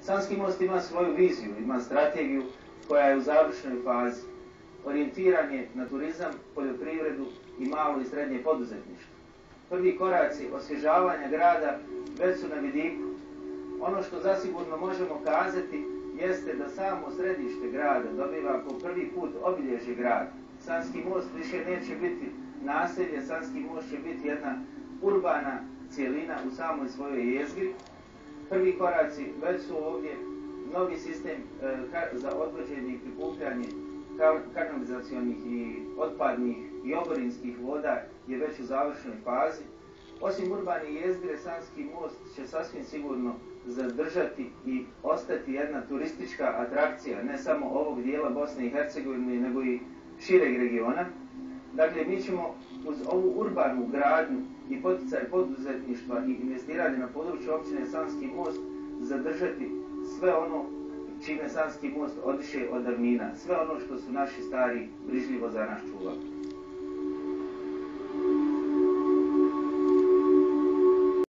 Sanski most ima svoju viziju, ima strategiju koja je u završnoj fazi. Orijentiran je na turizam, poljoprivredu i malo i srednje poduzetništvo. Prvi koraci osvježavanja grada već su na vidiku. Ono što zasigurno možemo kazati jeste da samo središte grada dobiva po prvi put obilježje grada. Sanski most više neće biti naselje, Sanski most će biti jedna urbana cijelina u samoj svojoj jezgri. Prvi koraci već su ovdje, novi sistem za odvođenje i prikupljanje kanalizacionih i otpadnih i oborinskih voda je već u završnoj fazi. Osim urbane jezgre, Sanski most će sasvim sigurno zadržati i ostati jedna turistička atrakcija, ne samo ovog dijela Bosne i Hercegovine, nego i šireg regiona. Dakle, mi ćemo uz ovu urbanu gradnju i poticaj poduzetništva i investiranje na području općine Sanski most zadržati sve ono čime Sanski most odiše od davnina, sve ono što su naši stari brižljivo za nas čuvali.